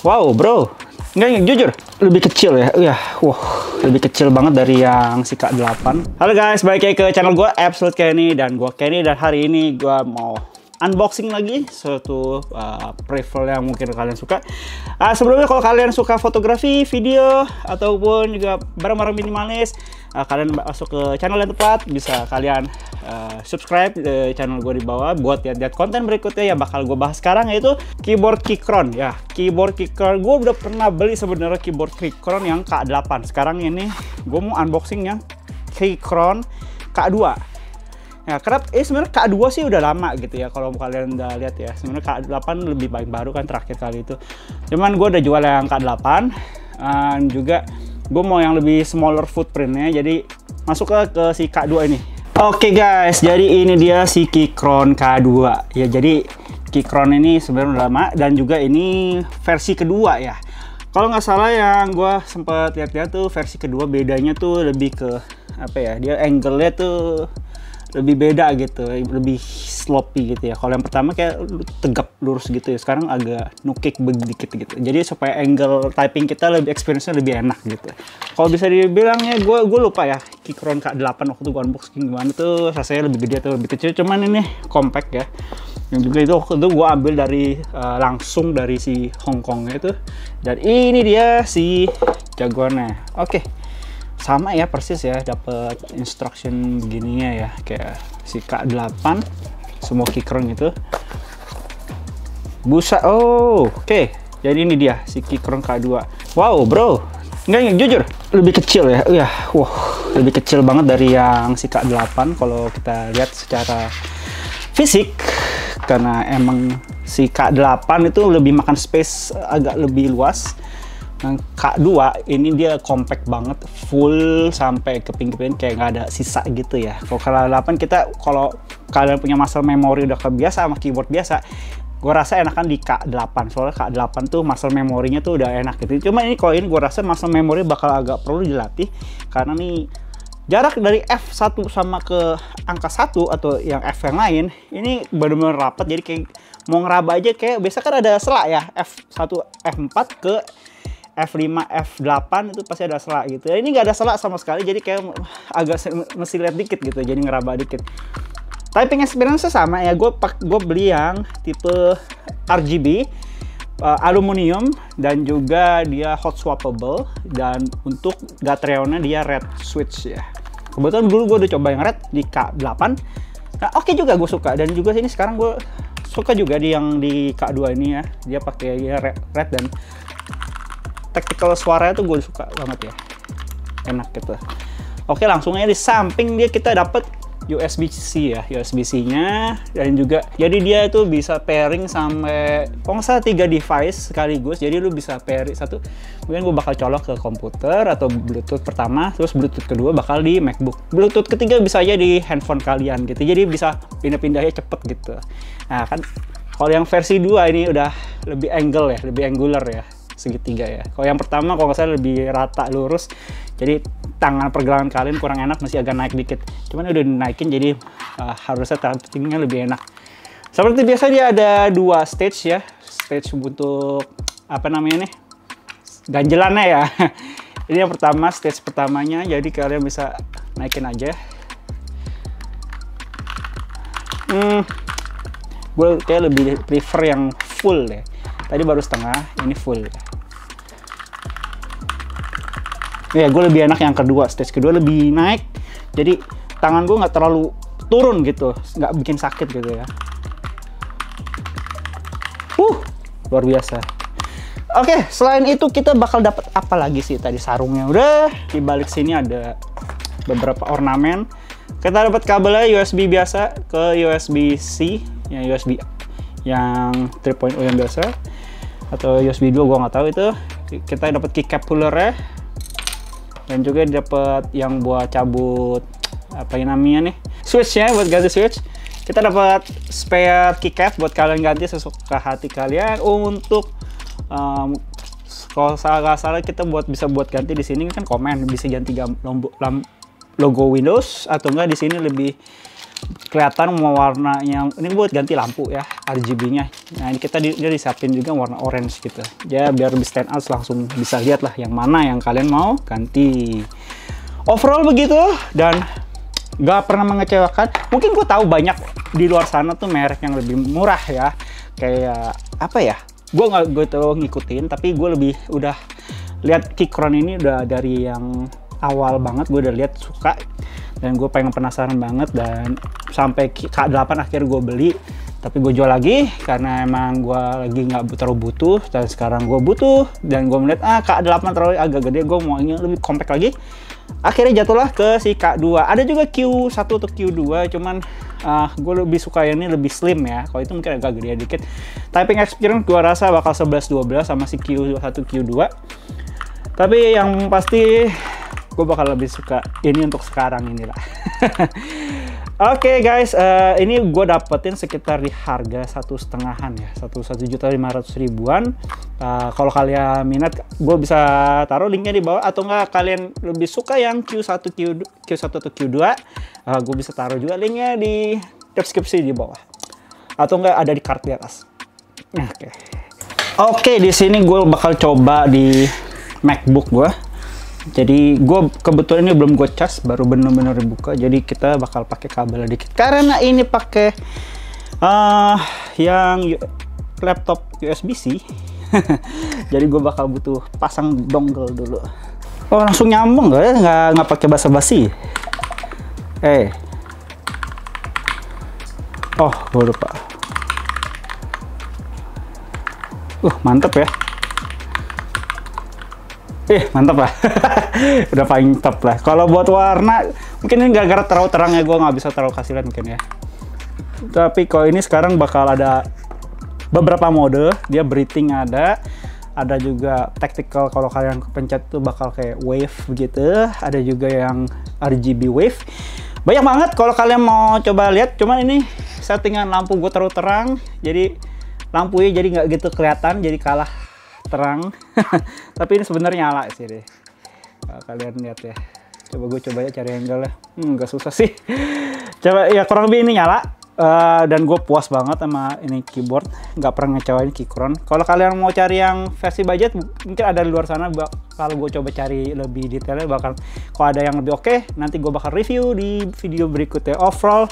Wow bro, nggak jujur lebih kecil ya. Wah, lebih kecil banget dari yang si K8. Halo guys, balik lagi ke channel gue Absolute Kenny, dan gue Kenny, dan hari ini gue mau unboxing lagi suatu prefer yang mungkin kalian suka. Sebelumnya kalau kalian suka fotografi, video, ataupun juga barang-barang minimalis, kalian masuk ke channel yang tepat. Bisa kalian subscribe channel gue di bawah buat lihat konten berikutnya yang bakal gue bahas sekarang, yaitu keyboard Keychron ya. Keyboard Keychron, gue udah pernah beli sebenarnya keyboard Keychron yang K8. Sekarang ini gue mau unboxing yang Keychron K2. Ya, karena sebenarnya K2 sih udah lama gitu ya, kalau kalian udah lihat ya. Sebenarnya K8 lebih baru kan terakhir kali itu. Cuman gue udah jual yang K8, juga gue mau yang lebih smaller footprintnya, jadi masuk ke si K2 ini. Oke guys, jadi ini dia si Keychron K2 ya. Jadi Keychron ini sebenarnya udah lama, dan juga ini versi kedua ya. Kalau nggak salah yang gue sempat lihat-lihat tuh versi kedua bedanya tuh lebih ke apa ya, dia angle-nya tuh lebih beda gitu, lebih sloppy gitu ya. Kalau yang pertama kayak tegap lurus gitu ya, sekarang agak nukik sedikit gitu. Jadi supaya angle typing kita lebih, experience-nya lebih enak gitu. Kalau bisa dibilangnya, gue lupa ya Keychron K8 waktu gue unboxing gimana tuh, rasanya lebih gede atau lebih kecil. Cuman ini compact ya. Yang juga itu waktu itu gue ambil dari langsung dari si Hongkongnya itu. Dan ini dia si jagoannya. Oke. Sama ya, persis ya, dapat instruction begininya ya, kayak si K8 semua Keychron itu. Busa, oke. Jadi ini dia si Keychron K2. Wow bro, nggak jujur lebih kecil ya. Wah, lebih kecil banget dari yang si K8 kalau kita lihat secara fisik, karena emang si K8 itu lebih makan space, agak lebih luas. Yang K2 ini dia compact banget, full sampai ke pinggir-pinggir, kayak nggak ada sisa gitu ya. Kalau K8 kita, kalau kalian punya muscle memory udah kebiasa sama keyboard biasa, gue rasa enakan di K8. Soalnya K8 tuh muscle memorinya tuh udah enak gitu. Cuma ini kalau ini gue rasa muscle memory bakal agak perlu dilatih, karena nih jarak dari F1 sama ke angka 1 atau yang F yang lain ini benar-benar rapat. Jadi kayak mau ngeraba aja, kayak biasa kan ada selak ya, F1 F4 ke F5, F8 itu pasti ada selak gitu. Ini nggak ada selak sama sekali, jadi kayak agak mesti lihat dikit gitu, jadi ngeraba dikit. Typing experience sama ya, gue beli yang tipe RGB, aluminium, dan juga dia hot swappable, dan untuk Gatereonnya dia red switch ya. Kebetulan dulu gue udah coba yang red di K8. Nah, oke juga, gue suka. Dan juga sini sekarang gue suka juga yang di K2 ini ya, dia pakai ya red, dan tactical suaranya tuh gue suka banget ya, enak gitu. Oke, langsung aja di samping dia kita dapat USB-C ya, USB-C-nya, dan juga jadi dia itu bisa pairing sampai kalau nggak salah 3 device sekaligus. Jadi lu bisa pairing satu, mungkin gue bakal colok ke komputer atau Bluetooth pertama, terus Bluetooth kedua bakal di MacBook, Bluetooth ketiga bisa aja di handphone kalian gitu. Jadi bisa pindah-pindahnya cepet gitu. Nah kan kalau yang versi 2 ini udah lebih angle ya, lebih angular ya, segitiga ya. Kalau yang pertama kalau nggak salah lebih rata lurus, jadi tangan pergelangan kalian kurang enak, masih agak naik dikit. Cuman udah dinaikin, jadi harusnya typingnya lebih enak. Seperti biasa dia ada 2 stage ya, stage untuk apa namanya nih, ganjelannya ya. Ini yang pertama, stage pertamanya, jadi kalian bisa naikin aja. Gue kayak lebih prefer yang full ya. Tadi baru setengah, ini full. Ya, gue lebih enak yang kedua, stage kedua lebih naik. Jadi tangan gue nggak terlalu turun gitu, nggak bikin sakit gitu ya. Luar biasa. Oke, selain itu kita bakal dapat apa lagi sih? Tadi sarungnya udah, di balik sini ada beberapa ornamen. Kita dapat kabelnya USB biasa ke USB-C, ya USB yang 3.0 yang biasa, atau USB 2 gua nggak tahu itu. Kita dapat keycap cooler-nya, dan juga dapat yang buat cabut apa yang namanya nih, switch ya, buat ganti switch. Kita dapat spare keycap buat kalian ganti sesuka hati kalian. Untuk kalau salah kita bisa buat ganti di sini kan, komen bisa ganti logo Windows, atau enggak di sini lebih kelihatan mau warnanya. Ini buat ganti lampu ya, RGB-nya. Nah ini dia disiapin juga warna orange gitu ya, biar lebih stand out, langsung bisa lihat lah yang mana yang kalian mau ganti. Overall begitu, dan gak pernah mengecewakan. Mungkin gue tahu banyak di luar sana tuh merek yang lebih murah ya, kayak apa ya, gue nggak terlalu ngikutin, tapi gue lebih udah lihat Keychron ini udah dari yang awal banget, gue udah lihat suka, dan gue pengen penasaran banget, dan sampai K8 akhirnya gue beli. Tapi gue jual lagi karena emang gue lagi nggak terlalu butuh, dan sekarang gue butuh, dan gue melihat K8 terlalu agak gede, gue mau yang lebih compact lagi. Akhirnya jatuhlah ke si K2. Ada juga Q1 atau Q2, cuman gue lebih suka yang ini lebih slim ya. Kalau itu mungkin agak gede dikit. Typing experience gue rasa bakal 11-12 sama si Q1 Q2. Tapi yang pasti gue bakal lebih suka ini untuk sekarang inilah. Oke guys, ini gue dapetin sekitar di harga 1,5-an ya, 1.500.000-an. Kalau kalian minat, gue bisa taruh linknya di bawah, atau enggak kalian lebih suka yang Q1 atau Q2, gue bisa taruh juga linknya di deskripsi di bawah, atau enggak ada di card di atas. Oke, di sini gue bakal coba di MacBook gue. Jadi gue kebetulan ini belum gue cas, baru bener-bener dibuka. Jadi kita bakal pakai kabel dikit karena ini pakai yang laptop USB-C. Jadi gue bakal butuh pasang dongle dulu. Oh langsung nyambung gak ya? Nggak pakai basa-basi. Oh gue lupa. Mantep ya. Mantap lah. Udah paling top lah. Kalau buat warna mungkin ini gara-gara terlalu terang ya, gue nggak bisa terlalu kasih lihat mungkin ya. Tapi kalau ini sekarang bakal ada beberapa mode, dia breathing ada juga tactical, kalau kalian pencet tuh bakal kayak wave begitu. Ada juga yang RGB wave. Banyak banget kalau kalian mau coba lihat. Cuman ini settingan lampu gue terlalu terang, jadi lampunya jadi nggak gitu kelihatan, jadi kalah terang. Tapi ini sebenarnya nyala sih deh. Kalian lihat ya. Gue coba ya cari angle-nya. Nggak susah sih. Coba ya, kurang lebih ini nyala. Dan gue puas banget sama ini keyboard. Nggak pernah ngecewain Keychron. Kalau kalian mau cari yang versi budget, mungkin ada di luar sana. Kalau gue coba cari lebih detailnya, bakal kalau ada yang lebih oke, nanti gue bakal review di video berikutnya. Overall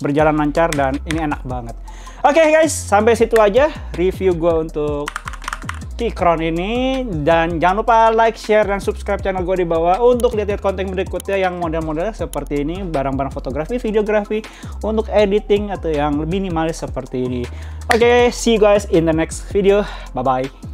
berjalan lancar dan ini enak banget. Oke guys, sampai situ aja review gue untuk Keychron ini, dan jangan lupa like, share, dan subscribe channel gue di bawah untuk lihat-lihat konten berikutnya yang model-model seperti ini, barang-barang fotografi, videografi untuk editing atau yang minimalis seperti ini. Oke, see you guys in the next video. Bye bye.